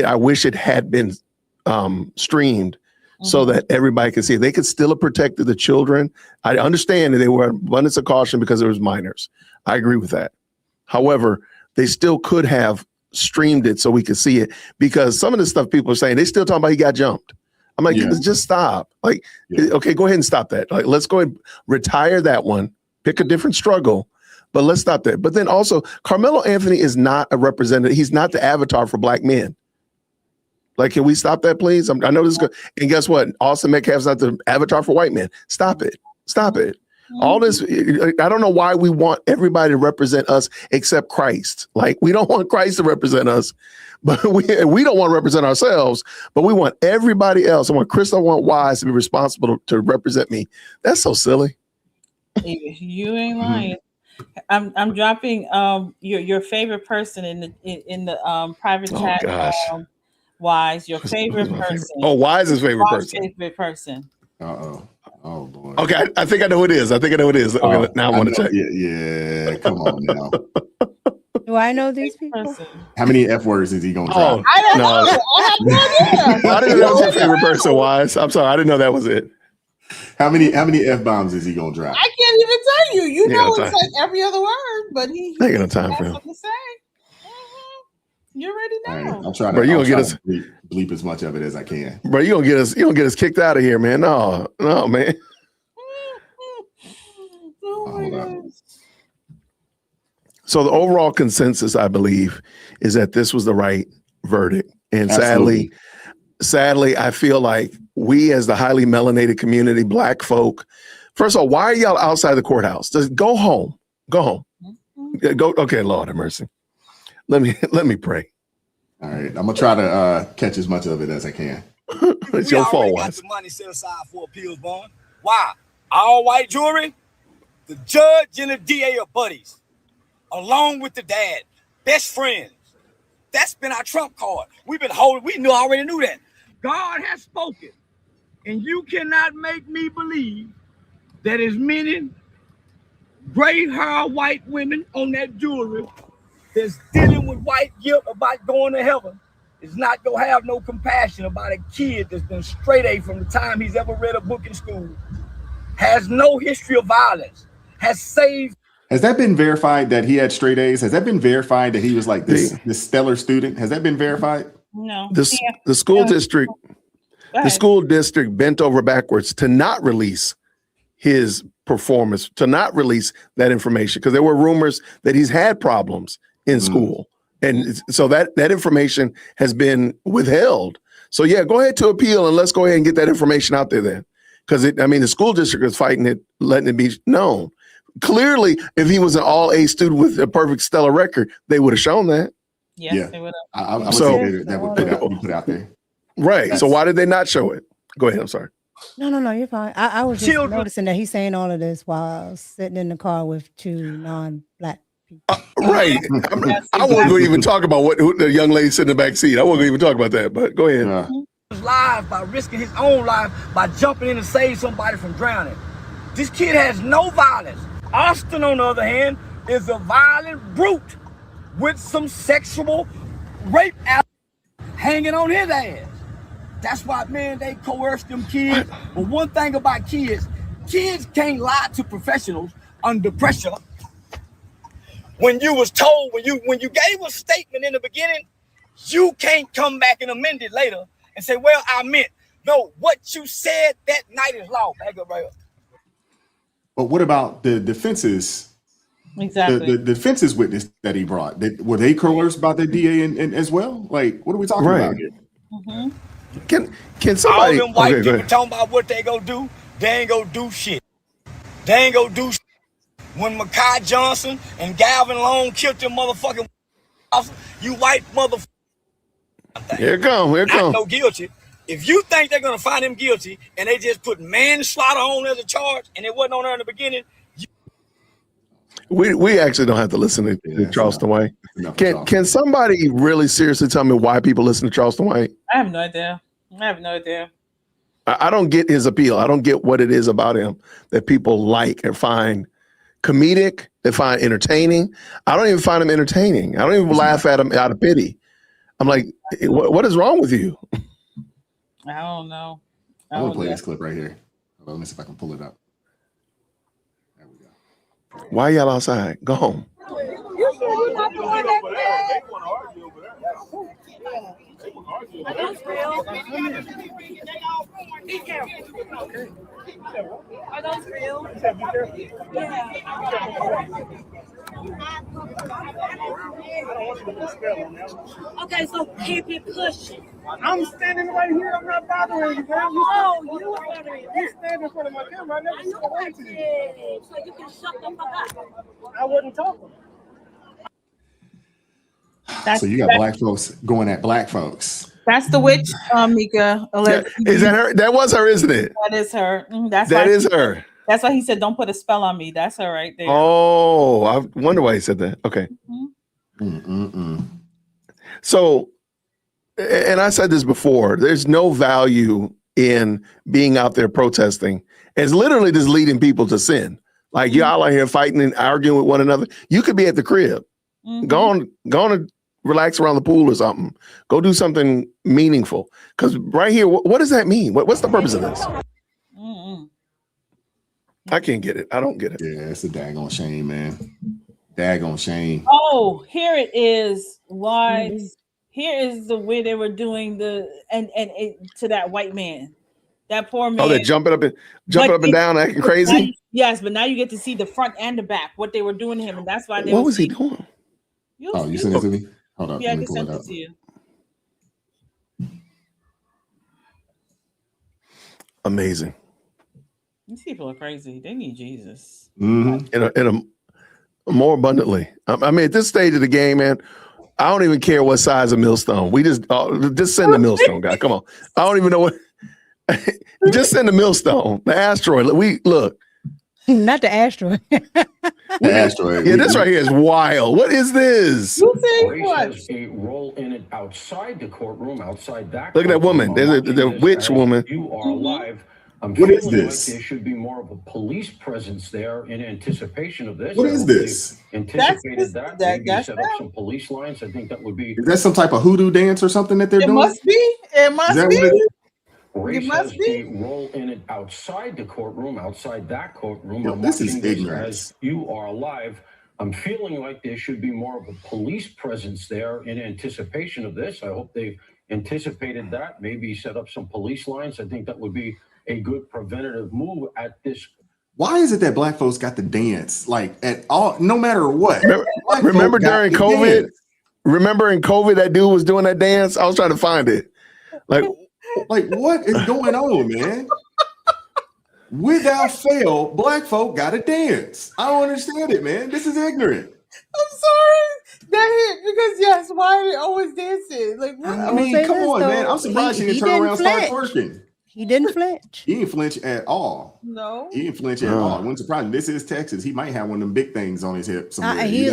I wish it had been streamed so that everybody could see it. They could still have protected the children. I understand that they were abundance of caution because it was minors. I agree with that. However, they still could have streamed it so we could see it, because some of the stuff people are saying, they still talking about he got jumped. I'm like, just stop. Like, okay, go ahead and stop that. Like, let's go ahead and retire that one, pick a different struggle, but let's stop that. But then also, Carmelo Anthony is not a representative. He's not the avatar for black men. Like, can we stop that, please? I know this is good. And guess what? Austin Metcalf's not the avatar for white men. Stop it. Stop it. All this, I don't know why we want everybody to represent us except Christ. Like, we don't want Christ to represent us, but we don't want to represent ourselves, but we want everybody else. I want Chris, I want Wise to be responsible to represent me. That's so silly. You ain't lying. I'm dropping your favorite person in the private chat. Gosh. Wise, your favorite person. Oh, Wise's favorite person. Favorite person. Uh-oh. Oh boy. Okay, I think I know who it is. Okay, now I want to check. Yeah, come on now. Do I know these people? How many F words is he gonna drop? I don't know. I didn't know that was your favorite person, Wise. I'm sorry, I didn't know that was it. How many F bombs is he gonna drop? I can't even tell you. You know, it's like every other word, but he ain't got no time for him. To say. You already know. Right, I'm trying to. Bro, you gonna get us bleep as much of it as I can. Bro, you gonna get us kicked out of here, man. No, man. Oh my gosh. So the overall consensus, I believe, is that this was the right verdict. And sadly, I feel like we, as the highly melanated community, black folk, first of all, why are y'all outside the courthouse? Just go home. Go home. Go. Okay, Lord have mercy. Let me pray. All right, I'm gonna try to catch as much of it as I can. It's your fault, Wise. The money set aside for appeals bond. Why? All white jury. The judge and the DA are buddies, along with the dad, best friends. That's been our trump card. We've been holding. We already knew that. God has spoken, and you cannot make me believe that as many gray-haired white women on that jury that's dealing with white guilt about going to heaven is not gonna have no compassion about a kid that's been straight A from the time he's ever read a book in school, has no history of violence, has saved. Has that been verified that he had straight A's? Has that been verified that he was like this stellar student? Has that been verified? No. The school district, bent over backwards to not release his performance, to not release that information, because there were rumors that he's had problems in school. And so that information has been withheld. So yeah, go ahead to appeal and let's go ahead and get that information out there then. Because the school district is fighting it, letting it be known. Clearly, if he was an all-A student with a perfect stellar record, they would have shown that. Yes, they would have. I would say that would be put out there. Right. So why did they not show it? Go ahead. I'm sorry. No, you're fine. I was just noticing that he's saying all of this while sitting in the car with two non-black people. Right. I wasn't going to even talk about who the young lady sitting in the back seat. I wasn't going to even talk about that, but go ahead. Life by risking his own life by jumping in to save somebody from drowning. This kid has no violence. Austin, on the other hand, is a violent brute with some sexual rape hanging on his ass. That's why, man, they coerce them kids. But one thing about kids can't lie to professionals under pressure. When you was told, when you gave a statement in the beginning, you can't come back and amend it later and say, well, I meant. No, what you said that night is law. Back up right up. But what about the defenses? Exactly. The defense's witness that he brought, were they coerced by the DA and as well? Like, what are we talking about here? Can somebody? All them white people talking about what they gonna do, they ain't gonna do shit. They ain't gonna do shit. When Makai Johnson and Galvin Long killed them motherfucking you white motherfucker. Here it come. No guilty. If you think they're gonna find him guilty and they just put manslaughter on as a charge and it wasn't on there in the beginning, we actually don't have to listen to Charleston White. Can somebody really seriously tell me why people listen to Charleston White? I have no idea. I don't get his appeal. I don't get what it is about him that people like and find comedic, they find entertaining. I don't even find him entertaining. I don't even laugh at him out of pity. I'm like, What is wrong with you? I don't know. I'm gonna play this clip right here. Hold on, let me see if I can pull it up. There we go. Why y'all outside? Go home. Are those real? Yeah. Okay, so keep it pushing. I'm standing right here. I'm not bothering you, girl. Oh, you were bothering me. You stand in front of my camera. I never said a word to you. So you can shut the fuck up. I wasn't talking. So you got black folks going at black folks. That's the witch, Mika. Yeah. Is that her? That was her, isn't it? That is her. That is her. That's why he said, "Don't put a spell on me." That's her right there. Oh, I wonder why he said that. Okay. So, and I said this before, there's no value in being out there protesting. It's literally just leading people to sin. Like y'all are here fighting and arguing with one another. You could be at the crib. Go on and relax around the pool or something. Go do something meaningful. Because right here, what does that mean? What's the purpose of this? I can't get it. I don't get it. Yeah, it's a daggone shame, man. Daggone shame. Oh, here it is. Why? Here is the way they were doing the and to that white man, that poor man. Oh, they're jumping up and down, acting crazy. Yes, but now you get to see the front and the back what they were doing to him, and that's why they. What was he doing? Oh, you sent it to me? Hold on. Yeah, I just sent it to you. Amazing. These people are crazy. They need Jesus. In a more abundantly. I mean, at this stage of the game, man, I don't even care what size of millstone. We just send the millstone, guy. Come on. I don't even know what. Just send the millstone, the asteroid. We look. Not the asteroid. The asteroid. Yeah, this right here is wild. What is this? You think Grace what? has a role in it outside the courtroom, outside that. Look at that woman. There's the witch woman. You are alive. I'm What is feeling this? Like there should be more of a police presence there in anticipation of this. What is this? Anticipated that. Maybe that's set up some police lines. I think that would be. Is that some type of hoodoo dance or something that they're doing? Must be. It must Is that be. what it is? Grace must has be. a role in it outside the courtroom, outside that courtroom. Yo, I'm this is watching this ignorance. as you are alive. I'm feeling like there should be more of a police presence there in anticipation of this. I hope they've anticipated that, maybe set up some police lines. I think that would be a good preventative move at this. Why is it that black folks got to dance like at all, no matter what? Remember during COVID? Remember in COVID that dude was doing that dance? I was trying to find it. Like what is going on, man? Without fail, black folk got to dance. I don't understand it, man. This is ignorant. I'm sorry. That hit because yes, why are they always dancing? Like what? I mean, come on, man. I'm surprised he didn't turn around and start twerking. He didn't flinch. He didn't flinch at all. No. He didn't flinch at all. It wouldn't surprise me. This is Texas. He might have one of them big things on his hip somewhere. He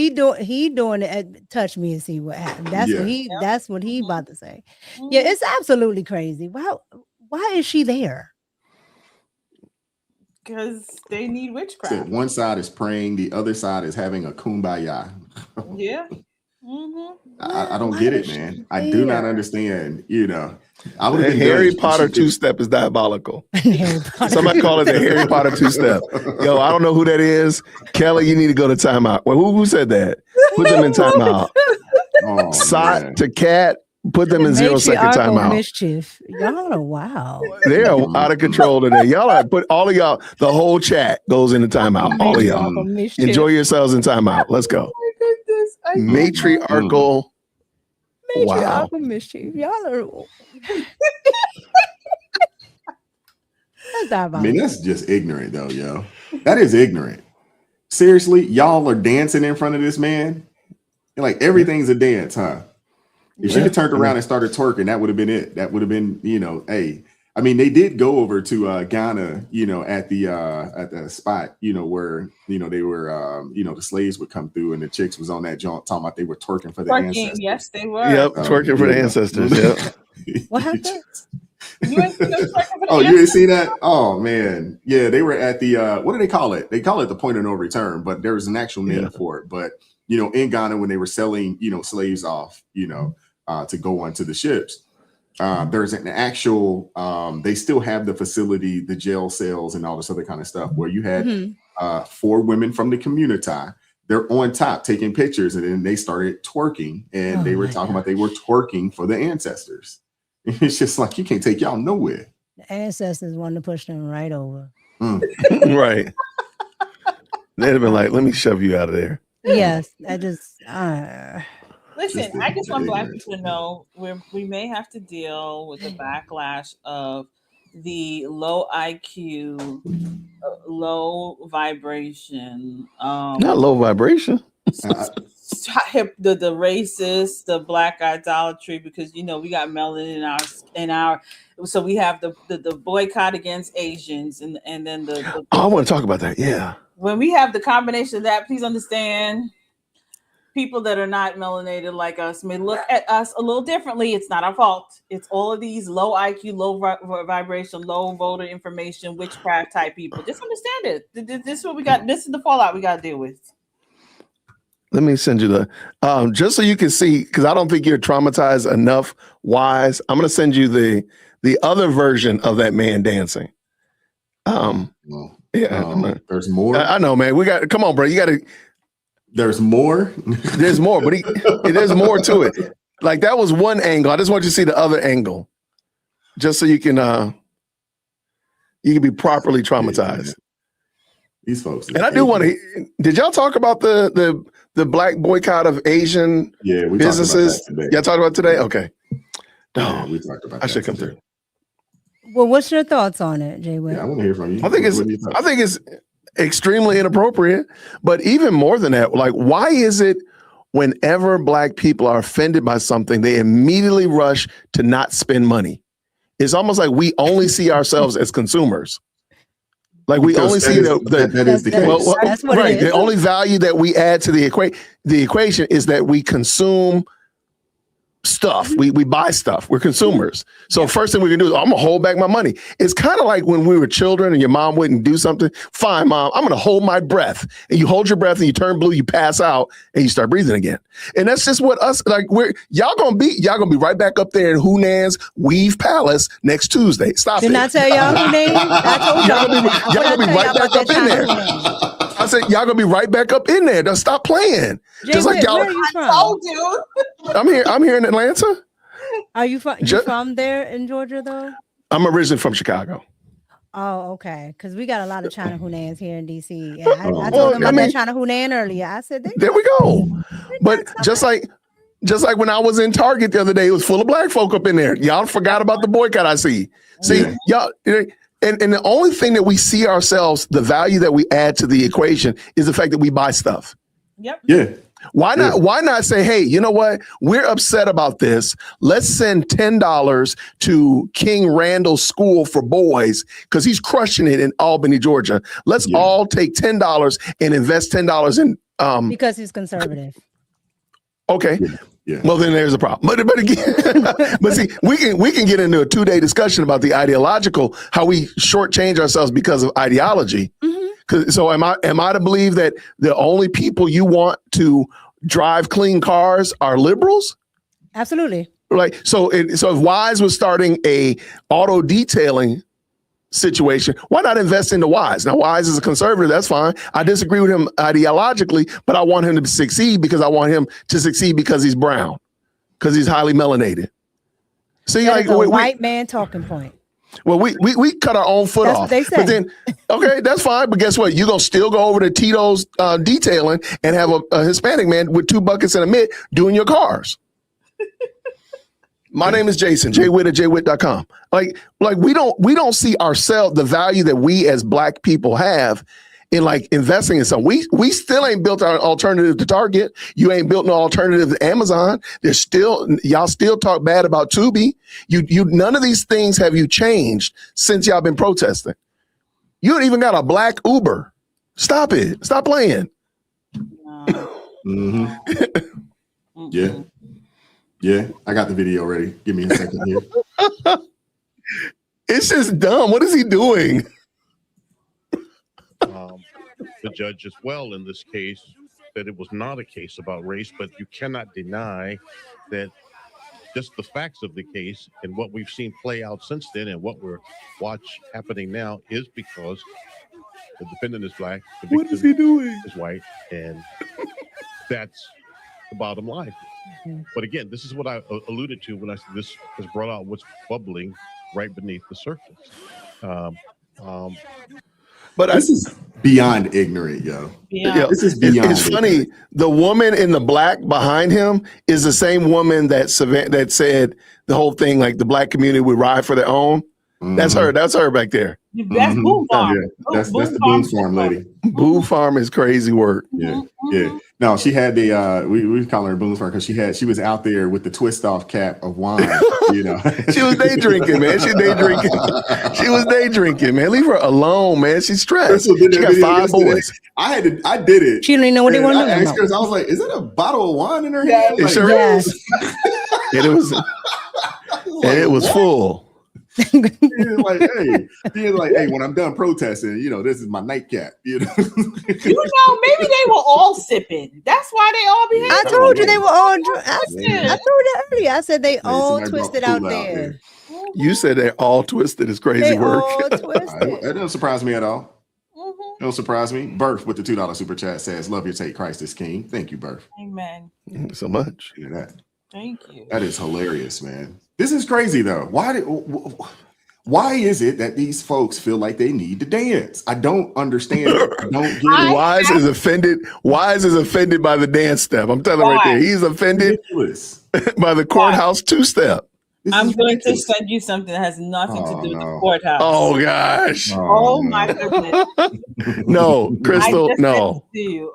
doing it. Touch me and see what happens. That's what he about to say. Yeah, it's absolutely crazy. Why is she there? Because they need witchcraft. One side is praying, the other side is having a kumbaya. Yeah. I don't get it, man. I do not understand. I would Harry Potter two-step is diabolical. Somebody call it the Harry Potter two-step. Yo, I don't know who that is. Kelly, you need to go to timeout. Well, who said that? Put them in timeout. Sot to cat, put them in 0-second timeout. Mischief. Y'all are wow. They're out of control today. Y'all are put all of y'all, the whole chat goes into timeout. All of y'all. Enjoy yourselves in timeout. Let's go. Matriarchal. Wow. Mischief. Y'all are. I mean, that's just ignorant, though, yo. That is ignorant. Seriously, y'all are dancing in front of this man. Like everyth's a dance, huh? If she had turned around and started twerking, that would have been it. That would have been, hey. I mean, they did go over to Ghana, at the spot, where, they were, the slaves would come through and the chicks was on that joint talking about they were twerking for the ancestors. Yes, they were. Yep, twerking for the ancestors. Yep. What happened? You ain't seen them twerking for the Oh, you didn't see that? Oh, man. Yeah, they were at the, what do they call it? They call it the point of no return, but there was an actual name for it. But, in Ghana, when they were selling, slaves off, to go onto the ships. There's an actual, they still have the facility, the jail cells, and all this other kind of stuff where you had 4 women from the community. They're on top taking pictures, and then they started twerking, and they were talking about they were twerking for the ancestors. It's just like, you can't take y'all nowhere. The ancestors wanted to push them right over. Right. They'd have been like, let me shove you out of there. Yes, I just listen. I just want Black people to know we may have to deal with the backlash of the low IQ, low vibration, not low vibration. The racist, the Black idolatry, because we got melanin in our so we have the boycott against Asians, and then the I want to talk about that. Yeah. When we have the combination of that, please understand, people that are not melanated like us may look at us a little differently. It's not our fault. It's all of these low IQ, low vibration, low voter information, witchcraft type people. Just understand it. This is what we got. This is the fallout we got to deal with. Let me send you the, just so you can see, because I don't think you're traumatized enough. Wise, I'm going to send you the other version of that man dancing. There's more. I know, man. Come on, bro. You got to. There's more. There's more, but there's more to it. Like, that was one angle. I just want you to see the other angle, just so you can be properly traumatized. These folks. And I do want to. Did y'all talk about the Black boycott of Asian businesses? Y'all talked about today? Okay. No, we talked about. I should come through. Well, what's your thoughts on it, Jay? Yeah, I want to hear from you. I think it's extremely inappropriate, but even more than that, like, why is it whenever Black people are offended by something, they immediately rush to not spend money? It's almost like we only see ourselves as consumers. Like, we only see that is the case. That's what it is. The only value that we add to the equation is that we consume stuff. We buy stuff. We're consumers. So first thing we can do is, I'm gonna hold back my money. It's kind of like when we were children and your mom wouldn't do something. Fine, mom, I'm gonna hold my breath. And you hold your breath and you turn blue, you pass out, and you start breathing again. And that's just what y'all gonna be right back up there in Hunan's Weave Palace next Tuesday. Stop it. Didn't I tell y'all who name? I told y'all gonna be right back up in there. I said, y'all gonna be right back up in there. Don't stop playing. Jay, just like y'all. Where are you from? I told you. I'm here in Atlanta. Are you from? You from there in Georgia though? I'm originally from Chicago. Oh, okay. Because we got a lot of China Hunans here in DC. Yeah, I told them about that China Hunan earlier. I said, there we go. But just like when I was in Target the other day, it was full of Black folk up in there. Y'all forgot about the boycott. I see. Y'all. And the only thing that we see ourselves, the value that we add to the equation, is the fact that we buy stuff. Yep. Yeah. Why not say, hey, you know what? We're upset about this. Let's send $10 to King Randall's School for Boys because he's crushing it in Albany, Georgia. Let's all take $10 and invest $10 in because he's conservative. Okay. Yeah. Well, then there's a problem. But again, but see, we can get into a 2-day discussion about the ideological, how we shortchange ourselves because of ideology. Mm-hmm. So am I to believe that the only people you want to drive clean cars are liberals? Absolutely. Like, so if Wise was starting a auto detailing situation, why not invest into Wise? Now, Wise is a conservative. That's fine. I disagree with him ideologically, but I want him to succeed because I want him to succeed because he's brown, because he's highly melanated. See, that is a white man talking point. Well, we cut our own foot off. That's what they say. But then, okay, that's fine. But guess what? You're going to still go over to Tito's detailing and have a Hispanic man with 2 buckets and a mitt doing your cars. My name is Jason, jwitt@jwitt.com. Like we don't see ourselves, the value that we as Black people have in like investing in something. We still ain't built our alternative to Target. You ain't built no alternative to Amazon. Y'all still talk bad about Tubi. You none of these things have you changed since y'all been protesting. You don't even got a Black Uber. Stop it. Stop playing. Mm-hmm. Yeah. Yeah, I got the video ready. Give me a second here. It's just dumb. What is he doing? The judge as well in this case that it was not a case about race, but you cannot deny that just the facts of the case and what we've seen play out since then and what we're happening now is because the defendant is black. The What is he doing? Is white, and that's the bottom line. But again, this is what I alluded to when I said this has brought out what's bubbling right beneath the surface. But this is beyond ignorant, yo. Yeah. This is beyond. It's funny. The woman in the black behind him is the same woman that said the whole thing, like the black community would ride for their own. That's her. That's her back there. That's Boom Farm. Yeah. That's the Boom Farm lady. Boom Farm is crazy work. Yeah, yeah. No, she had the we call her Boom Farm because she was out there with the twist off cap of wine. You know, she was day drinking, man. She was day drinking, man. Leave her alone, man. She's stressed. She got 5 boys. I did it. She didn't even know what they wanted to know. I was like, is it a bottle of wine in her hand? Yeah, it sure is. And it was full. He was like, hey, when I'm done protesting, this is my nightcap. Maybe they were all sipping. That's why they all behaved. I told you they were all. I told you earlier. I said they all twisted out there. You said they're all twisted. It's crazy work. All twisted. That doesn't surprise me at all. It don't surprise me. Birth with the $2 super chat says, "Love your take, Christ is King." Thank you, Birth. Amen. Thank you so much. Look at that. Thank you. That is hilarious, man. This is crazy though. Why is it that these folks feel like they need to dance? I don't understand. I don't get it. Wise is offended. Wise is offended by the dance step. I'm telling you right there. He's offended by the courthouse 2-step. I'm going to send you something that has nothing to do with the courthouse. Oh gosh. Oh my goodness. No, Crystal. No.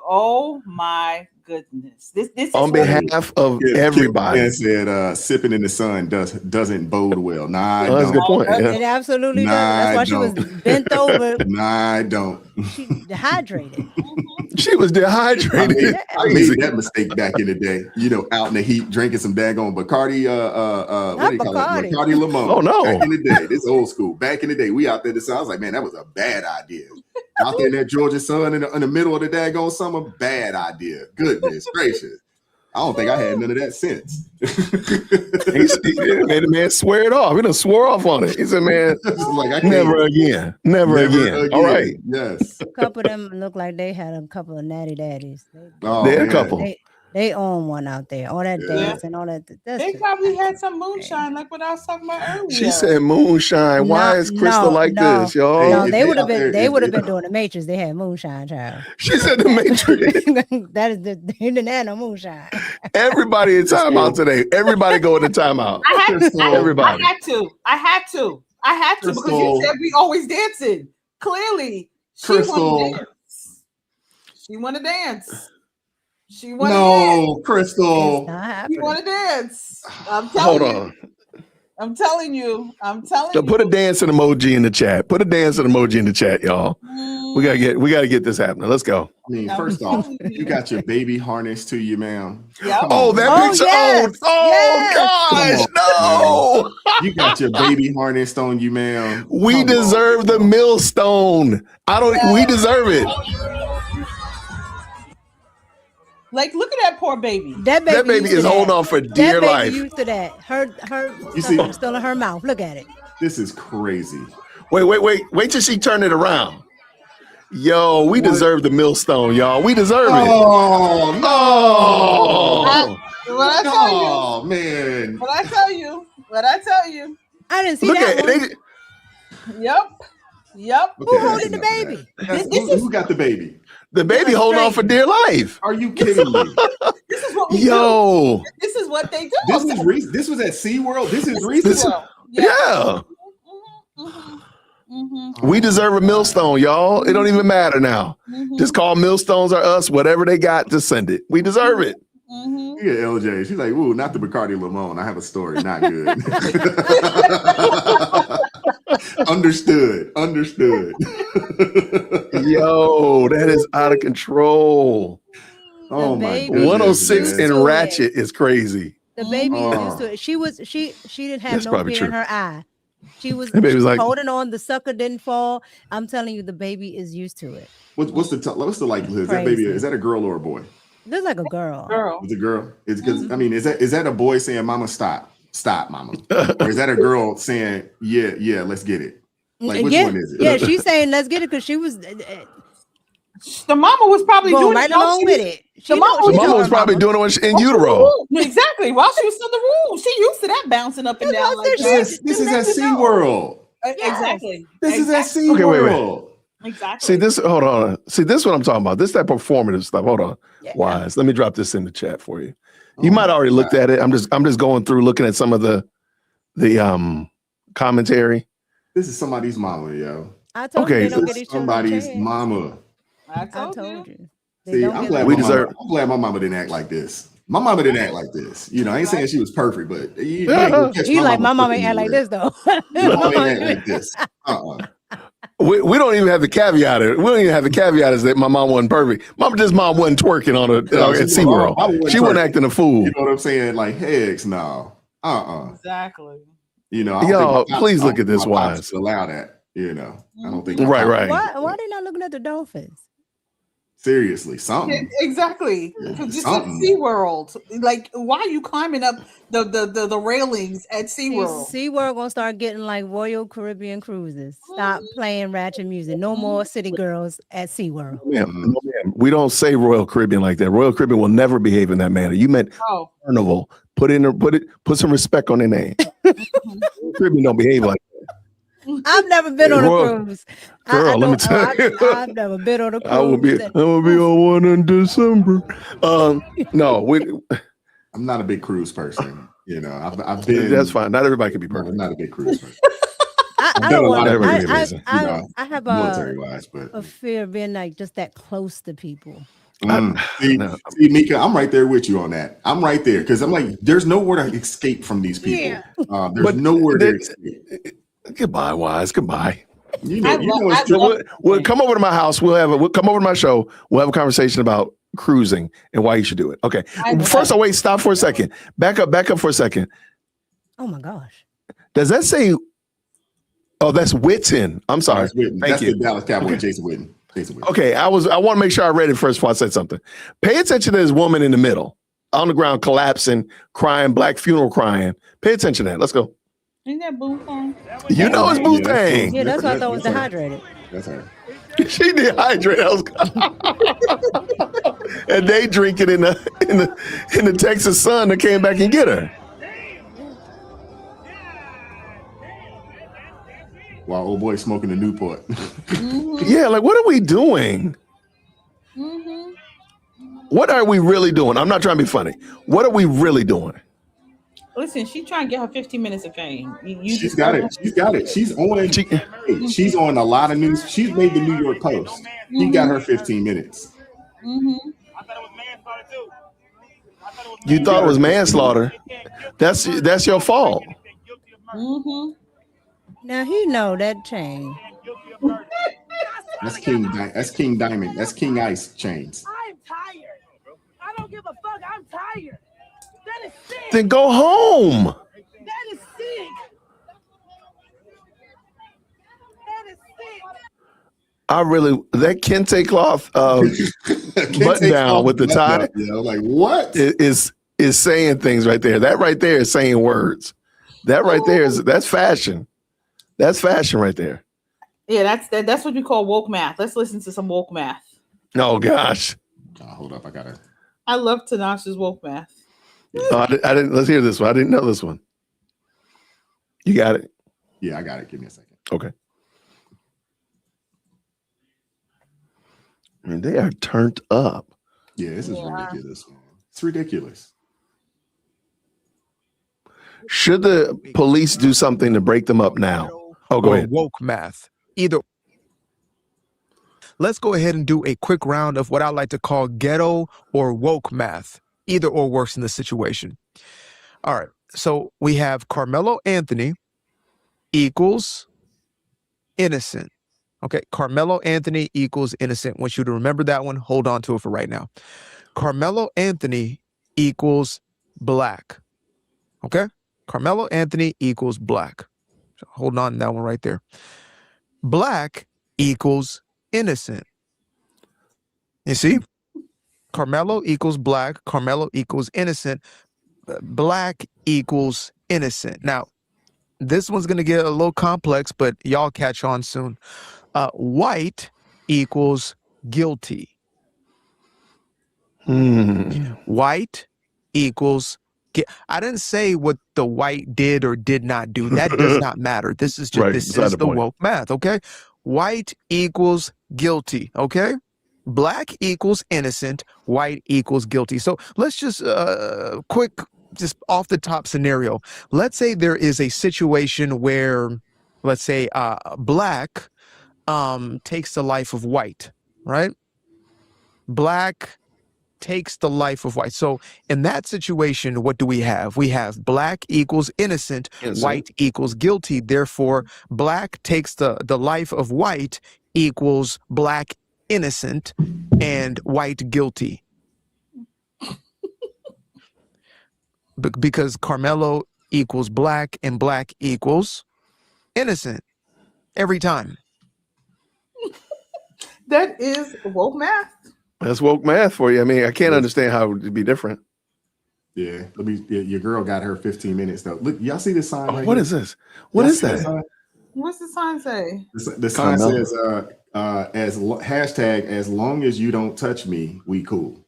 Oh my goodness. This is on behalf of everybody. And said sipping in the sun doesn't bode well. Nah, that's a good point. It absolutely doesn't. That's why she was bent over. Nah, I don't. She dehydrated. She was dehydrated. I made that mistake back in the day. Out in the heat, drinking some daggone Bacardi. What do you call it? Bacardi Limon. Oh no! Back in the day, this old school. Back in the day, we out there. I was like, man, that was a bad idea. Out there in that Georgia sun in the middle of the daggone summer, bad idea. Goodness gracious. I don't think I had none of that sense. He made the man swear it off. He done swore off on it. He said, man, never again. Never again. All right. Yes. A couple of them look like they had a couple of natty daddies. They had a couple. They own one out there. All that dance and all that. They probably had some moonshine, like what I was talking about earlier. She said moonshine. Why is Crystal like this, y'all? No, they would have been. They would have been doing the Matrix. They had moonshine, child. She said the Matrix. That is they didn't have no moonshine. Everybody in timeout today. Everybody going to timeout. Everybody. I had to because you said we always dancing. Clearly, she want to dance. She want to dance. Crystal. She want to dance. I'm telling you. So put a dancing emoji in the chat. Put a dancing emoji in the chat, y'all. We gotta get this happening. Let's go. I mean, first off, you got your baby harness to you, ma'am. Yep. Oh, that picture. Yes. Gosh, no. You got your baby harness on you, ma'am. We deserve the millstone. We deserve it. Like, look at that poor baby. That baby is holding on for dear life. Used to that. Her still in her mouth. Look at it. This is crazy. Wait till she turn it around. Yo, we deserve the millstone, y'all. We deserve it. Oh no! What I tell you? Oh man! What I tell you? I didn't see that one. Yep. Who holding the baby? Who got the baby? The baby holding on for dear life. Are you kidding me? This is what we do. This is what they do. This was at SeaWorld. This is recent. Yeah. We deserve a millstone, y'all. It don't even matter now. Just call millstones or us, whatever they got, to send it. We deserve it. Yeah, LJ. She's like, ooh, not the Bacardi Limon. I have a story. Not good. Understood. Yo, that is out of control. Oh my goodness. 106 and Ratchet is crazy. The baby is used to it. She didn't have no fear in her eye. She was like, holding on. The sucker didn't fall. I'm telling you, the baby is used to it. What's the likelihood? Is that baby? Is that a girl or a boy? Looks like a girl. It's a girl. It's because I mean, is that a boy saying, "Mama, stop"? stop, mama? Or is that a girl saying, yeah, let's get it? Like, which one is it? Yeah, she's saying let's get it because she was The mama was probably going doing right it while along she with was- it. The mama The mama was probably doing it in utero. Exactly. While she was in the room, she used to that bouncing up and That's down what I like said. that. This is at SeaWorld. Exactly. This is at Exactly. Okay, wait. SeaWorld. Exactly. See this? Hold on. See this? What I'm talking about? This that performative stuff. Hold on. Yeah. Wise. Let me drop this in the chat for you. Oh You might my already God. looked at it. I'm just going through looking at some of the commentary. This is somebody's mama, yo. I told Okay, you they don't This get is each other a somebody's chance. mama. I I told told you. you. They See, don't I'm get glad, We my deserve- mama, I'm glad my mama didn't act like this. My mama didn't act like this. You know, I ain't saying she was perfect, but you ain't gonna catch He like my mama cooking ain't act like anywhere. this though. My mama ain't act like this. We don't even have the caveat. We don't even have the caveat is that my mom wasn't perfect. Mom wasn't twerking on at SeaWorld. She wasn't acting a fool. You know what I'm saying? Like, hex, no. Exactly. You know, I don't Yo, think my pops- please I look don't at think this, my pops Wise. would allow that. You know, I don't think. my Right, pops- Why they not looking at the dolphins? Seriously, something. Exactly. Yeah, Just at something. SeaWorld. Like, why are you climbing up the railings at SeaWorld? SeaWorld gonna start getting like Royal Caribbean cruises. Stop playing ratchet music. No more city girls at SeaWorld. No, ma'am. We don't say Royal Caribbean like that. Royal Caribbean will never behave in that manner. You meant Oh. Carnival. Put some respect on their name. Royal Caribbean don't behave like that. I've never been on a Royal- cruise. Girl, let me tell you. I've never been on a cruise. I will be on one in December. No, I'm not a big cruise person. You know, I've been. that's fine. Not everybody can be I'm perfect. not a big cruise person. I done don't a lot want of everybody cruise can be amazing. you know, I have military wise, but a fear of being like just that close to people. See, No. see, Mika, I'm right there with you on that. I'm right there because I'm like, there's nowhere to escape from these people. Yeah. There's But nowhere to they- escape. Goodbye, Wise. Goodbye. You know it's So we'll come over to my house. We'll come over to my show. We'll have a conversation about cruising and why you should do it. Okay. First, wait. Stop for a second. Back up for a second. Oh my gosh. Does that say? Oh, that's Witten. I'm sorry. Thank That's you. the Dallas Cowboy, Jason Witten. Jason Witten. Okay, I want to make sure I read it first before I said something. Pay attention to this woman in the middle, on the ground, collapsing, crying, black funeral crying. Pay attention to that. Let's go. Ain't that Boo Thang? You know it's Boo Thang. Yeah, that's what I thought was dehydrated. That's her. She dehydrated. And they drink it in the Texas sun that came back and get her. While old boy smoking a Newport. Yeah, like what are we doing? What are we really doing? I'm not trying to be funny. What are we really doing? Listen, she's trying to get her 15 minutes of fame. She's got it. She's got it. She's on a lot of news. She's made the New York Post. He got her 15 minutes. You thought it was manslaughter. That's your fault. Now he know that chain. That's King Diamond. That's King Ice chains. I'm tired. I don't give a fuck. I'm tired. That is sick. Then go home. That is sick. That is sick. That kente cloth button down with the tie Like what is saying things right there. That right there is saying words. That right there that's fashion. That's fashion right there. Yeah, that's what we call woke math. Let's listen to some woke math. Oh gosh. Hold up, I gotta. I love Tanasha's woke math. I didn't. Let's hear this one. I didn't know this one. You got it. Yeah, I got it. Give me a second. Okay. And they are turned up. Yeah, this is ridiculous, man. It's ridiculous. Should the police do something to break them up now? Oh, go ahead. Woke math. Either. Let's go ahead and do a quick round of what I like to call ghetto or woke math. Either or works in this situation. All right. So we have Karmelo Anthony equals innocent. Okay. Karmelo Anthony equals innocent. Want you to remember that one. Hold on to it for right now. Karmelo Anthony equals black. Okay. Karmelo Anthony equals black. So hold on to that one right there. Black equals innocent. You see? Karmelo equals black. Karmelo equals innocent. Black equals innocent. Now, this one's going to get a little complex, but y'all catch on soon. White equals guilty. White equals I didn't say what the white did or did not do. That does not matter. This is just Right, this beside is the the point. woke math, okay? White equals guilty, okay? Black equals innocent, white equals guilty. So let's just quick, just off the top scenario. Let's say there is a situation where, let's say, black takes the life of white, right? Black takes the life of white. So in that situation, what do we have? We have black equals innocent, white equals guilty. Therefore, black takes the life of white equals black innocent and white guilty. Because Karmelo equals black and black equals innocent every time. That is woke math. That's woke math for you. I mean, I can't understand how it would be different. Yeah, your girl got her 15 minutes though. Look, y'all see this sign? Right What here? is this? What is that? What's the sign say? The sign says hashtag as long as you don't touch me, we cool.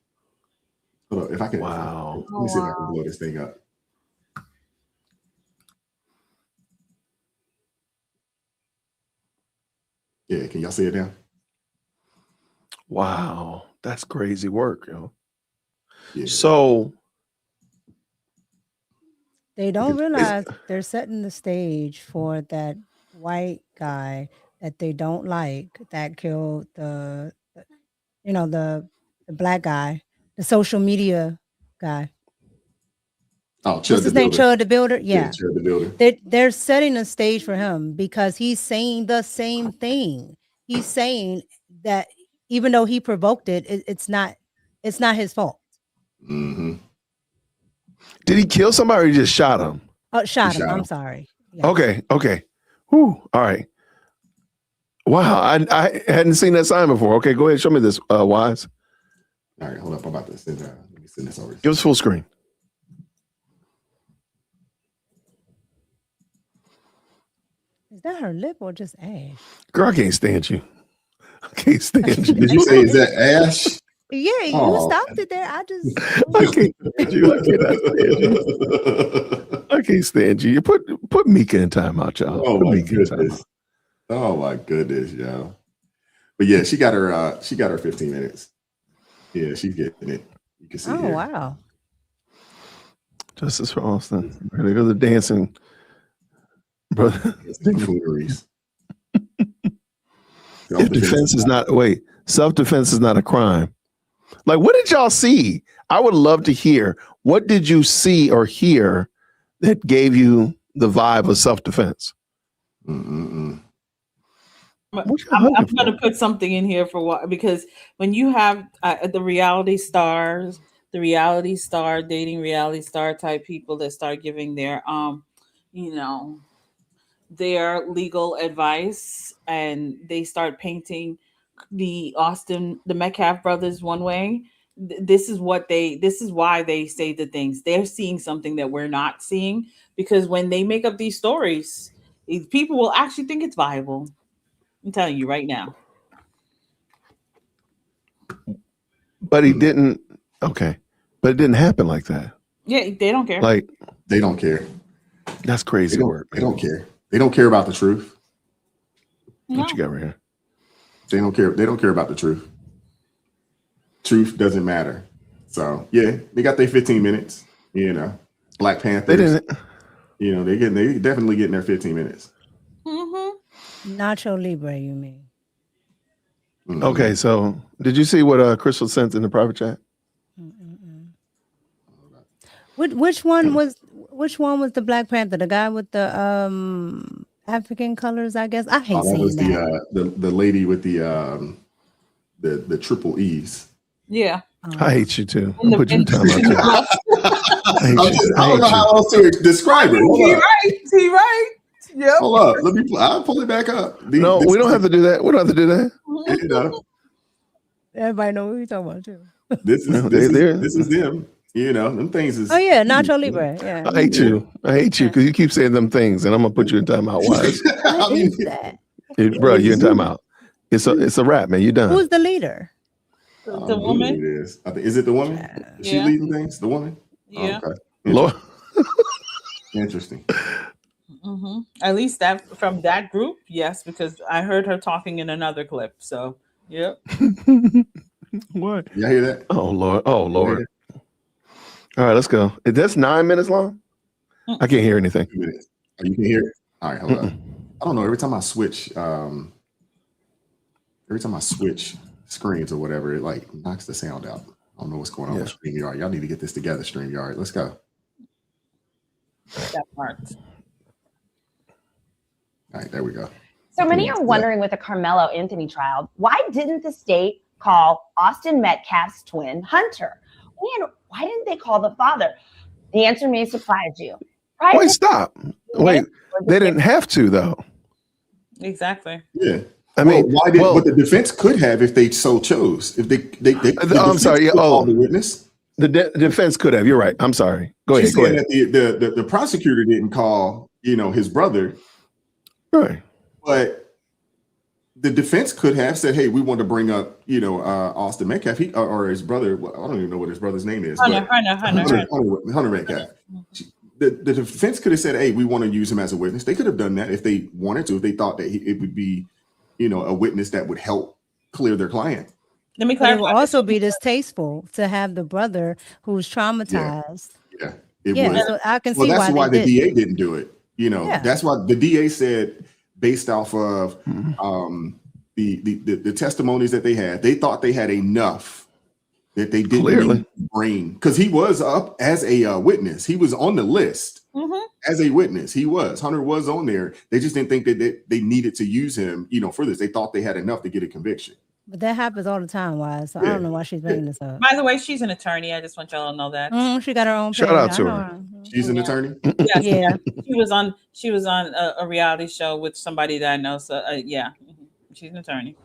Hold on, if I can. Wow. Let me see if I can blow this thing up. Yeah, can y'all see it now? Wow, that's crazy work, yo. Yeah. So They don't realize they're setting the stage for that white guy that they don't like that killed the black guy, the social media guy. Oh, What's his name? Chud the Builder? Yeah. Chud the Builder. They're setting a stage for him because he's saying the same thing. He's saying that even though he provoked it, it's not his fault. Mm-hmm. Did he kill somebody or he just shot him? Oh, shot him. I'm sorry. Yeah. Okay. Whew. All right. Wow, I hadn't seen that sign before. Okay, go ahead. Show me this, Wise. All right, hold up. I'm about to send let me send this over. Give us full screen. Is that her lip or just ash? Girl, I can't stand you. I can't stand you. Did you say is that ash? Yeah, you stopped it there. I can't stand you. I cannot stand you. I can't stand you. You put Mika in timeout, y'all. Oh put my Mika in goodness. Oh my goodness, y'all. But yeah, she got her 15 minutes. Yeah, she's getting it. You can see Oh, here. wow. Justice for Austin. There go the dancing brother. Buffooneries. Self-defense is not a crime. Like, what did y'all see? I would love to hear. What did you see or hear that gave you the vibe of self-defense? I'm going to put something in here for what, because when you have the reality stars, dating reality star type people that start giving their, their legal advice, and they start painting the Metcalf brothers one way. This is why they say the things. They're seeing something that we're not seeing, because when they make up these stories, people will actually think it's viable. I'm telling you right now. But he didn't. Okay. But it didn't happen like that. Yeah, they don't care. Like, they don't care. That's crazy work. They don't care. They don't care about the truth. What you got right here? They don't care. They don't care about the truth. Truth doesn't matter. So yeah, they got their 15 minutes. Black Panthers. They didn't. They definitely getting their 15 minutes. Nacho Libre, you mean? Mm-hmm. Okay, so did you see what Crystal sent in the private chat? Which one was the Black Panther? The guy with the African colors, I guess. I hate saying that. The lady with the triple E's. Yeah. I hate you too. I'll put you in time out too. I don't know how else to describe it. He right. Yep. Hold up. I'll pull it back up. We don't have to do that. We don't have to do that. Everybody know what we're talking about too. This is them. You know, them things is. Oh yeah, Nacho Libre. Yeah. I hate you. I hate you because you keep saying them things, and I'm gonna put you in timeout. Why? I mean, that? Bro, you're in timeout. It's a wrap, man. You done. Who's the leader? I don't The know who woman? it is. I think, is it the woman? Is she Yeah. leading things? The woman? Yeah. Oh, okay. Lord. Interesting. At least that from that group, yes, because I heard her talking in another clip. So, yep. What? Y'all hear that? Oh Lord. Oh Lord. All right, let's go. That's 9 minutes long. I can't hear anything. 2 minutes. Oh, you can hear it? All right, hold on. I don't know. Every time I switch screens or whatever, it like knocks the sound out. I don't know what's going on with StreamYard. Y'all need to get this together, StreamYard. Let's go. That part. All right, there we go. So many are wondering with the Karmelo Anthony trial, why didn't the state call Austin Metcalf's twin Hunter? And why didn't they call the father? The answer may surprise you. Wait, stop. Wait, they didn't have to though. Exactly. Yeah. I mean, why did? But the defense could have if they so chose. If they I'm sorry. Yeah. The witness. The defense could have. You're right. I'm sorry. Go ahead. She's saying that the prosecutor didn't call, his brother. Right. But the defense could have said, "Hey, we want to bring up, Austin Metcalf, or his brother. Well, I don't even know what his brother's name is. Hunter Metcalf." The defense could have said, "Hey, we want to use him as a witness." They could have done that if they wanted to. If they thought that it would be, a witness that would help clear their client. Let me But it clarify. will also be distasteful to have the brother who's traumatized. Yeah, it would. So I can see Well, that's why the they DA didn't do it. That's why the DA said, based off of the testimonies that they had, they thought they had enough that they didn't bring, because he was up as a witness. He was on the list as a witness. Hunter was on there. They just didn't think that they needed to use him, for this. They thought they had enough to get a conviction. But that happens all the time, Wise. So I don't know why she's bringing this up. By the way, she's an attorney. I just want y'all to know that. She got her own. Shout page. out to I her. know She's an attorney. Yes. Yeah. She was on a reality show with somebody that I know. So she's an attorney.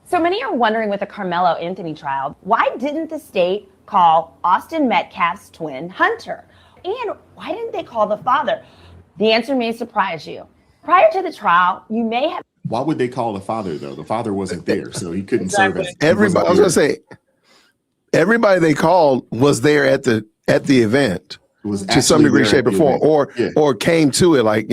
So many are wondering with the Karmelo Anthony trial, why didn't the state call Austin Metcalf's twin Hunter? And why didn't they call the father? The answer may surprise you. Prior to the trial, you may have. Why would they call the father though? The father wasn't there, so he couldn't serve as everybody. I was gonna say, everybody they called was there at the event to some degree, shape, or form, or came to it, like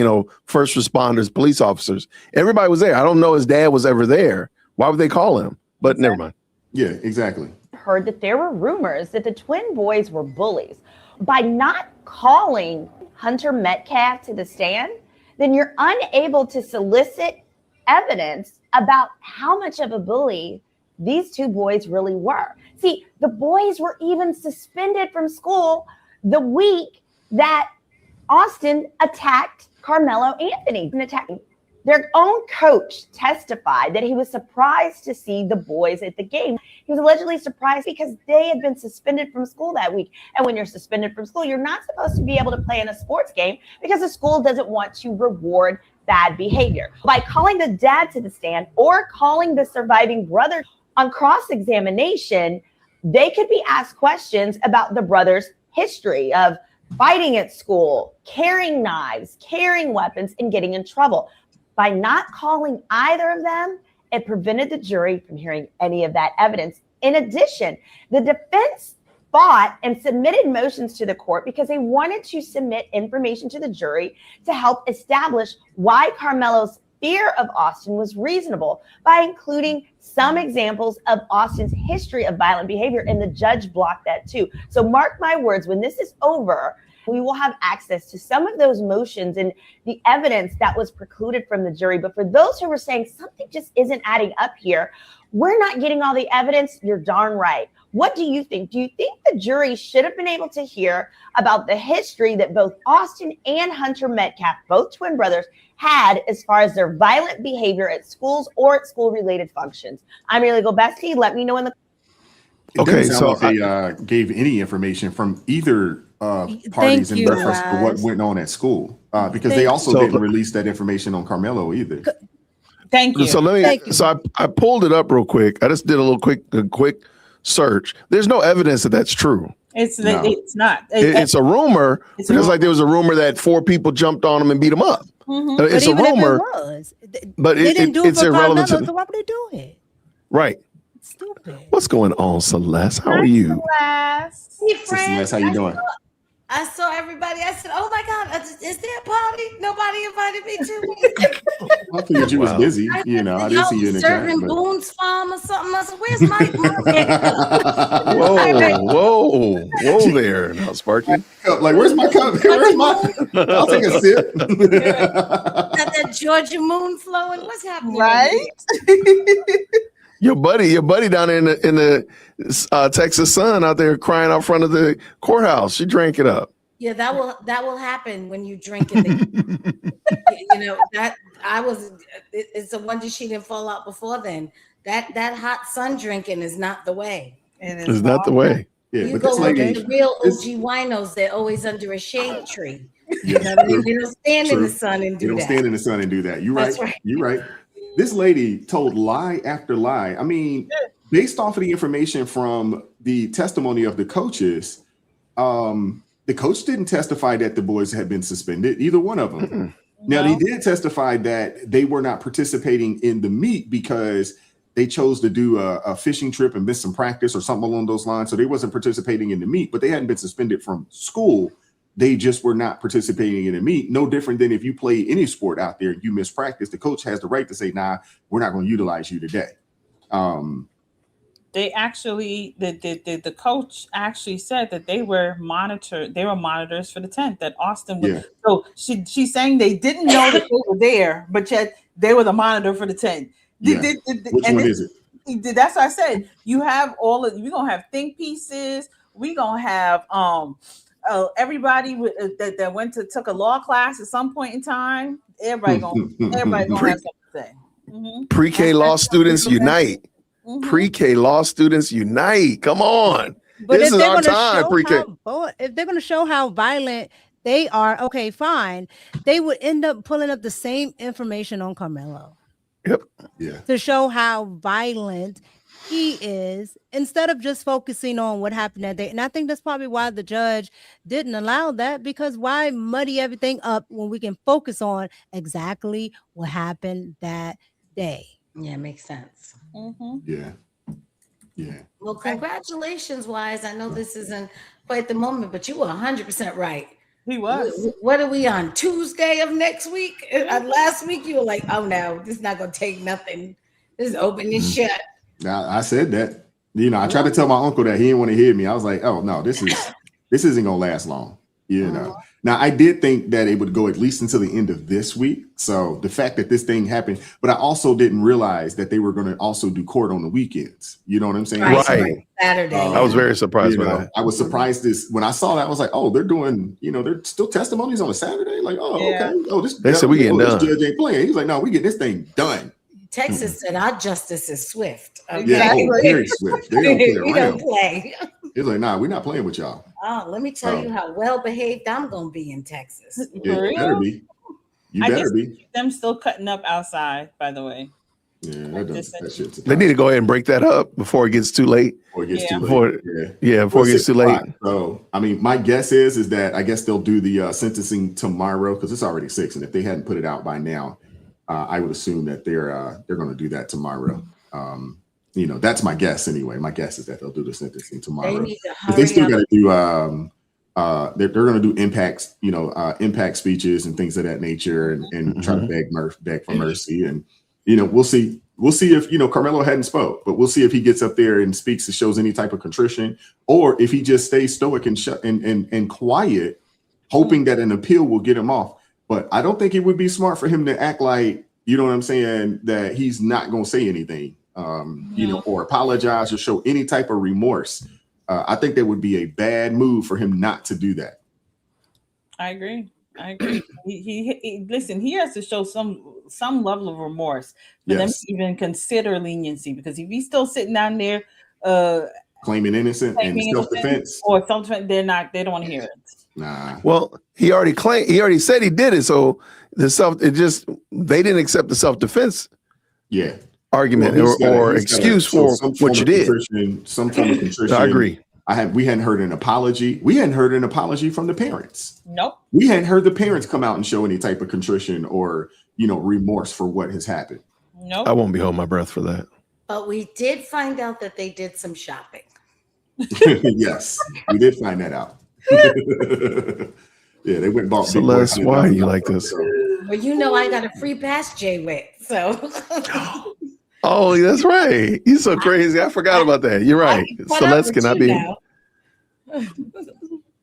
first responders, police officers. Everybody was there. I don't know his dad was ever there. Why would they call him? But never mind. Yeah, exactly. Heard that there were rumors that the twin boys were bullies. By not calling Hunter Metcalf to the stand, then you're unable to solicit evidence about how much of a bully these two boys really were. See, the boys were even suspended from school the week that Austin attacked Karmelo Anthony. Their own coach testified that he was surprised to see the boys at the game. He was allegedly surprised because they had been suspended from school that week. And when you're suspended from school, you're not supposed to be able to play in a sports game because the school doesn't want to reward bad behavior. By calling the dad to the stand or calling the surviving brother on cross-examination, they could be asked questions about the brother's history of fighting at school, carrying knives, carrying weapons, and getting in trouble. By not calling either of them, it prevented the jury from hearing any of that evidence. In addition, the defense fought and submitted motions to the court because they wanted to submit information to the jury to help establish why Karmelo's fear of Austin was reasonable by including some examples of Austin's history of violent behavior, and the judge blocked that too. So mark my words, when this is over, we will have access to some of those motions and the evidence that was precluded from the jury. But for those who were saying something just isn't adding up here, we're not getting all the evidence, you're darn right. What do you think? Do you think the jury should have been able to hear about the history that both Austin and Hunter Metcalf, both twin brothers, had as far as their violent behavior at schools or at school-related functions? I'm Really Gobesky. Let me know in the. Okay, so they gave any information from either parties in reference to what went on at school, because they also didn't release that information on Karmelo either. Thank you. So I pulled it up real quick. I just did a quick search. There's no evidence that that's true. It's No. it's not. It's a rumor. It's a Just rumor. like there was a rumor that 4 people jumped on him and beat him up. Mhm. It's But a even rumor, if it was, but they didn't do it it's for irrelevant Karmelo, to so why would they do it? right. It's stupid. What's going on, Celeste? How are you? Class. Hey, Sister friends. Celeste, how you doing? I saw everybody. I said, "Oh my God, is there a party? Nobody invited me to." I figured you was Wow. busy. You know, I didn't see you in the chat. serving but- Boone's Farm or something. I said, "Where's my?" Whoa there. Now, Sparky. Like, where's my cup? Where's my? I'll take a sip. Got that Georgia moon flowing. What's happening? Right? Your buddy down in the Texas sun out there crying out front of the courthouse. She drank it up. Yeah, that will happen when you drink it. That it's a wonder she didn't fall out before then. That hot sun drinking is not the way. It's not the way. Yeah, You but go this look lady, at the real this- OG winos. They're always under a shade tree. Yeah, You know what I mean? true, They don't stand in true. the sun and They do don't that. stand in the sun and do that. You're right. That's right. You're right. This lady told lie after lie. I mean, based off of the information from the testimony of the coaches, the coach didn't testify that the boys had been suspended, either one of them. Now, he did testify that they were not participating in the meet because they chose to do a fishing trip and miss some practice or something along those lines. So they wasn't participating in the meet, but they hadn't been suspended from school. They just were not participating in a meet. No different than if you play any sport out there and you miss practice, the coach has the right to say, nah, we're not going to utilize you today. They actually, the coach actually said that they were monitored. They were monitors for the tent that Austin was. Yeah. So she's saying they didn't know that they were there, but yet they were the monitor for the tent. Yeah. Which one is it? That's what I said. You have all of, we're gonna have think pieces. We're gonna have everybody that took a law class at some point in time. Everybody gonna have something to say. Mm-hmm. Pre-K law students unite. Mm-hmm. Pre-K law students unite. Come on. But This if is they're our going to time, show pre-K. if they're going to show how violent they are, okay, fine. They would end up pulling up the same information on Karmelo. Yep. Yeah. To show how violent he is, instead of just focusing on what happened that day. And I think that's probably why the judge didn't allow that, because why muddy everything up when we can focus on exactly what happened that day? Yeah, makes sense. Mm-hmm. Yeah. Yeah. Well, congratulations, Wise. I know this isn't quite the moment, but you were 100% right. He was. What are we on? Tuesday of next week? Last week you were like, oh no, this is not going to take nothing. This is open and shut. Now, I said that. You know, I tried to tell my uncle that he didn't want to hear me. I was like, oh no, this isn't gonna last long. You know. Now I did think that it would go at least until the end of this week. So the fact that this thing happened, but I also didn't realize that they were going to also do court on the weekends. You know what I'm saying? Right. Saturday. I was very surprised by that. I was surprised when I saw that. I was like, oh, they're doing, they're still testimonies on a Saturday. Like, oh, Yeah. okay. Oh, this They said we getting this done. judge ain't playing. He's like, no, we get this thing done. Texas said our justice is swift. Okay? Yeah, very swift. They don't play We around. don't play. He's like, nah, we're not playing with y'all. Oh, let me tell you how well behaved I'm gonna be in Texas. Yeah, For you better real? be. You I better just be. see them still cutting up outside, by the way. Yeah, that shit's They need to go ahead and break that up before it gets too late. Before it gets too Before- late. Yeah. Before it gets too late. So, I mean, my guess is that I guess they'll do the sentencing tomorrow because it's already 6, and if they hadn't put it out by now, I would assume that they're going to do that tomorrow. That's my guess anyway. My guess is that they'll do the sentencing tomorrow. They need to But they still hurry got to do. They're going to do impacts, impact speeches and things of that nature, and try to beg for mercy. And we'll see. We'll see if Karmelo hadn't spoke, but we'll see if he gets up there and speaks and shows any type of contrition, or if he just stays stoic and shut and quiet, hoping that an appeal will get him off. But I don't think it would be smart for him to act like, you know what I'm saying, that he's not going to say anything, or apologize or show any type of remorse. I think that would be a bad move for him not to do that. I agree. He listen. He has to show some level of remorse for them to even consider leniency. Because if he's still sitting down there, claiming innocent and self-defense, or self-defense, they don't want to hear it. Nah. Well, he already said he did it. So they didn't accept the self-defense. Yeah. Argument Well, or excuse for some what you did. Some form of contrition. I agree. We hadn't heard an apology. We hadn't heard an apology from the parents. Nope. We hadn't heard the parents come out and show any type of contrition or, remorse for what has happened. Nope. I won't be holding my breath for that. But we did find out that they did some shopping. Yes, we did find that out. Yeah, they went and bought. Celeste, why are you like this? Well, I got a free pass, Jay-Witt. So. Oh, that's right. You're so crazy. I forgot about that. You're right. Celeste cannot be.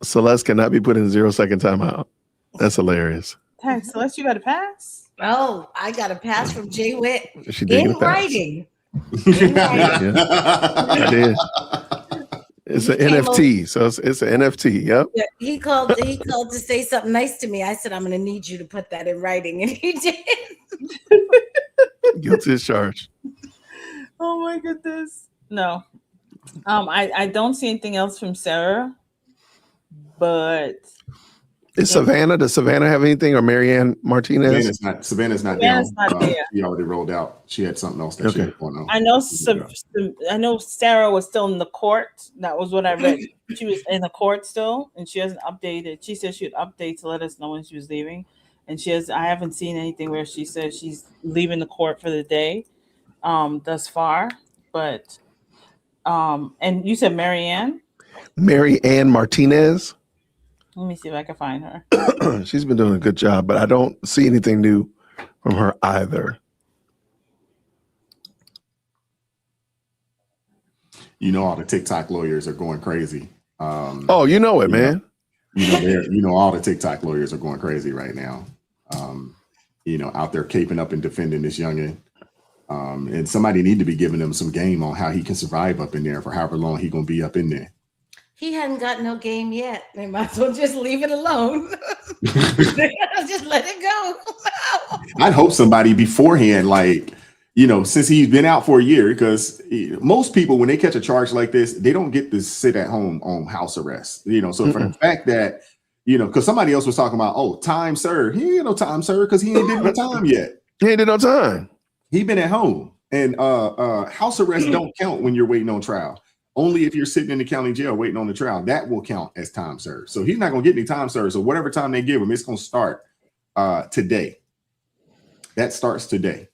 Celeste cannot be put in 0-second timeout. That's hilarious. Hey, Celeste, you got a pass? Oh, I got a pass from Jay-Witt She did in get a pass. writing. Yeah. She did. It's an NFT, so it's an NFT. Yep. Yeah, he called to say something nice to me. I said, I'm going to need you to put that in writing, and he did. Guilty as charged. Oh my goodness. No. I don't see anything else from Sarah, but Is Savannah? Does Savannah have anything, or Marianne Martinez? Savannah's not Savannah's down. not there. She already rolled out. She had something else that she had going on. I know Sarah was still in the court. That was what I read. She was in the court still, and she hasn't updated. She said she would update to let us know when she was leaving. And I haven't seen anything where she says she's leaving the court for the day thus far. But and you said Marianne Martinez. Let me see if I can find her. She's been doing a good job, but I don't see anything new from her either. All the TikTok lawyers are going crazy. Oh, you know it, man. All the TikTok lawyers are going crazy right now. Out there caping up and defending this youngin. And somebody need to be giving them some game on how he can survive up in there for however long he gonna be up in there. He hadn't got no game yet. They might as well just leave it alone. Just let it go. I'd hope somebody beforehand, since he's been out for a year, because most people, when they catch a charge like this, they don't get to sit at home on house arrest. So for the fact that, because somebody else was talking about, time served. He ain't no time served because he ain't did no time yet. He ain't did no time. He been at home. And house arrest don't count when you're waiting on trial. Only if you're sitting in the county jail waiting on the trial, that will count as time served. So he's not going to get any time served. So whatever time they give him, it's going to start today. That starts today.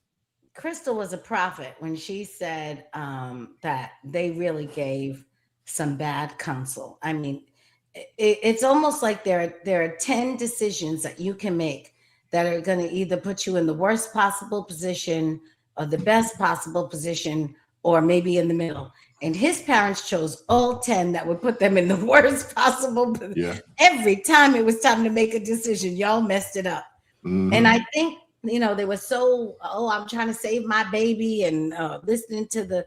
Crystal was a prophet when she said that they really gave some bad counsel. I mean, it's almost like there are 10 decisions that you can make that are going to either put you in the worst possible position or the best possible position, or maybe in the middle. And his parents chose all 10 that would put them in the worst possible position. Yeah. Every time it was time to make a decision, y'all messed it up. Mm-hmm. And I think, they were so, I'm trying to save my baby, and listening to the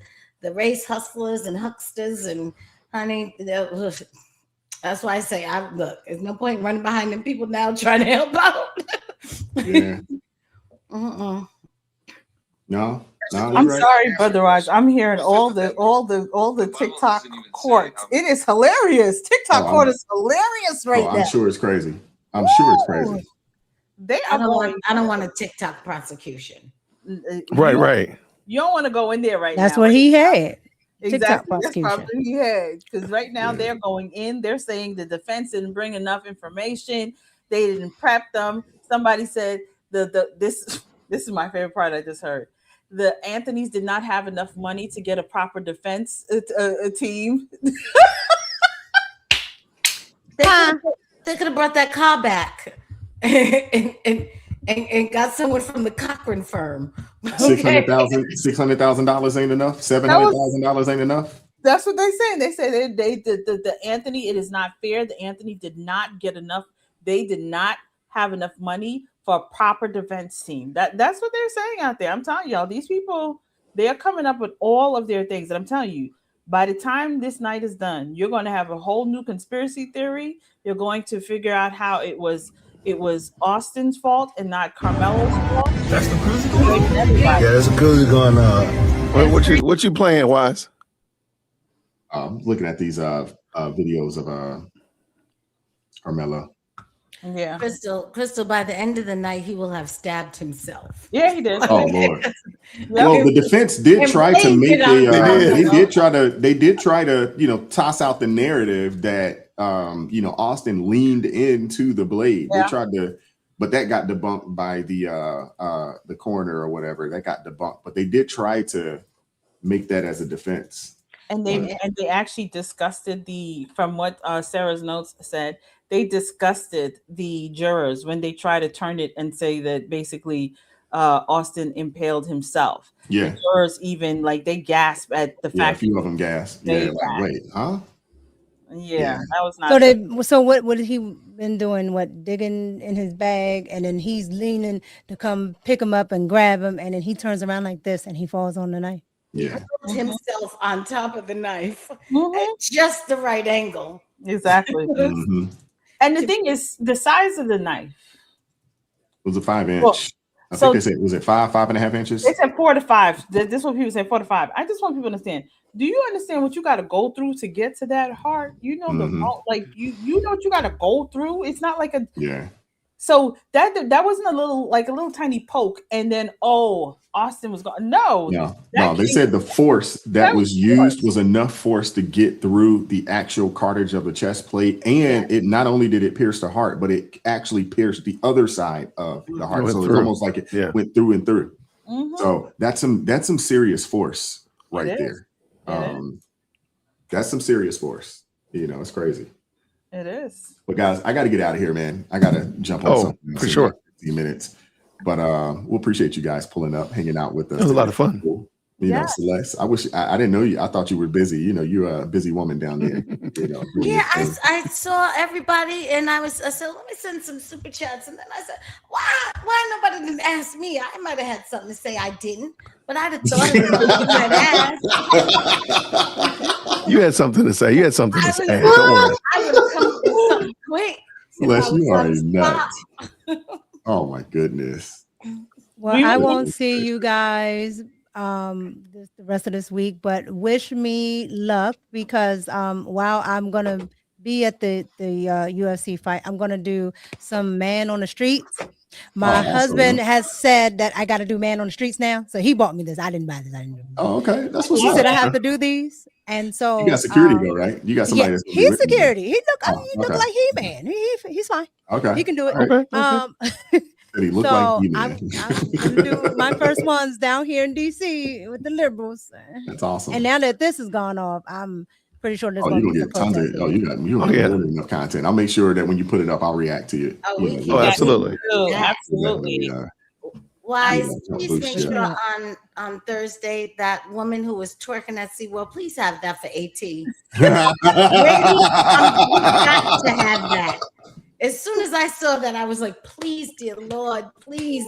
race hustlers and hucksters, and honey, that's why I say, there's no point running behind them people now trying to help out. Yeah. No, I'm right. sorry, Brother Raj. I'm hearing all the TikTok courts. It is hilarious. TikTok court is hilarious right now. I'm sure it's crazy. I'm sure it's crazy. I don't want a TikTok prosecution. Right. You don't want to go in there right now. That's what he had. Exactly. That's probably he had. Because right now they're going in. They're saying the defense didn't bring enough information. They didn't prep them. Somebody said this is my favorite part I just heard. The Anthonys did not have enough money to get a proper defense team. They could have brought that car back and got someone from the Cochran firm. Okay. $600,000 ain't enough. $700,000 ain't enough. That's what they say. They say the Anthony. It is not fair. The Anthony did not get enough. They did not have enough money for a proper defense team. That's what they're saying out there. I'm telling y'all, these people, they are coming up with all of their things. And I'm telling you, by the time this night is done, you're going to have a whole new conspiracy theory. You're going to figure out how it was Austin's fault and not Karmelo's fault. That's the crazy. Yeah, there's a crazy going on. What you playing, Wise? I'm looking at these videos of Karmelo. Yeah. Crystal, by the end of the night, he will have stabbed himself. Yeah, he did. Oh Lord. Well, the defense did try to make they did try to toss out the narrative that Austin leaned into the blade. Yeah. They tried to, but that got debunked by the coroner or whatever. That got debunked, but they did try to make that as a defense. And they actually disgusted from what Sarah's notes said, they disgusted the jurors when they try to turn it and say that basically Austin impaled himself. Yeah. The jurors even they gasp at the fact. A few of them gasped. Yeah, like, wait, huh? Yeah, that was not. So what has he been doing? What, digging in his bag, and then he's leaning to come pick him up and grab him, and then he turns around like this and he falls on the knife. Yeah. Put himself on top of the knife at just the right angle. Exactly. And the thing is, the size of the knife. It was a 5-inch. Well, I think they said, was it 5.5 inches? They said 4 to 5. This is what people say, 4 to 5. I just want people to understand. Do you understand what you got to go through to get to that heart? You know you know what you got to go through. It's not like a So that wasn't a little tiny poke, and then Austin was going. No, they said the force that was used was enough force to get through the actual cartilage of the chest plate, and it not only did it pierce the heart, but it actually pierced the other side of the heart. So it's almost like it went through and through. So that's some serious force right there. That's some serious force. It's crazy. It is. But guys, I got to get out of here, man. I got to jump on something for sure. 15 minutes. But we'll appreciate you guys pulling up, hanging out with us. It was a lot of fun. You know, Celeste, I wish I didn't know you. I thought you were busy. You're a busy woman down there. Yeah, I saw everybody, and I said, let me send some super chats, and then I said, why nobody didn't ask me? I might have had something to say. I didn't, but I'd have thought of it. You had something to say. Don't worry. I would have come up with something quick. Celeste, you are nuts. Oh my goodness. Well, I won't see you guys the rest of this week, but wish me luck because while I'm gonna be at the UFC fight, I'm gonna do some man on the streets. My husband has said that I got to do man on the streets now, so he bought me this. I didn't buy this. Oh, okay, that's what's he up. said I have to do these, and so you got security though, right? You got somebody. Yeah, he's security. He look like He-Man. He's fine. Okay, he can do it. Okay. He looked like I'm gonna do my first ones down here in DC with the liberals. That's awesome. And now that this has gone off, I'm pretty sure there's going to be tons of. You got enough content. I'll make sure that when you put it up, I'll react to it. Absolutely. Absolutely. Wise, please make sure on Thursday that woman who was twerking at SeaWorld, please have that for AT. Got to have that. As soon as I saw that, I was like, please, dear Lord, please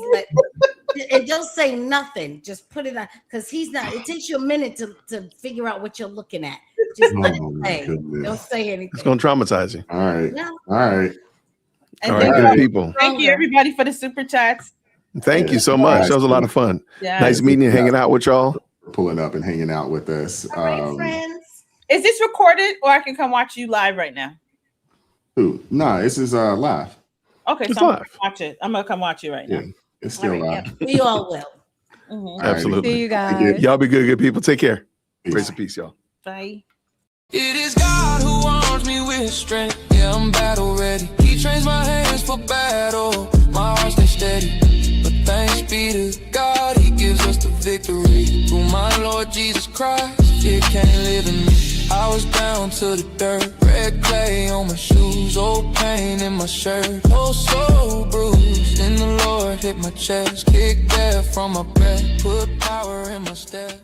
and don't say nothing. Just put it on because he's not. It takes you a minute to figure out what you're looking at. Just let it play. Don't say anything. It's going to traumatize you. All right. Yeah. All right. And all right, good people. Thank you, everybody, for the super chats. Thank you so much. That was a lot of fun. Yeah. Nice meeting and hanging out with y'all. Pulling up and hanging out with us. All right, friends. Is this recorded or I can come watch you live right now? Who? No, this is live. Okay, it's so live. I'm gonna watch it. I'm gonna come watch you right now. It's still live. Yeah, we all will. Mm-hmm. Absolutely. See you guys. Y'all be good people. Take care. Grace and peace, y'all. Bye. It is God who arms me with strength. Yeah, I'm battle ready. He trains my hands for battle. My heart stays steady. But thanks be to God, He gives us the victory. Through my Lord Jesus Christ, it can't live in me. I was down to the dirt, red clay on my shoes, old pain in my shirt, oh so bruised. Then the Lord hit my chest, kicked air from my breath, put power in my step.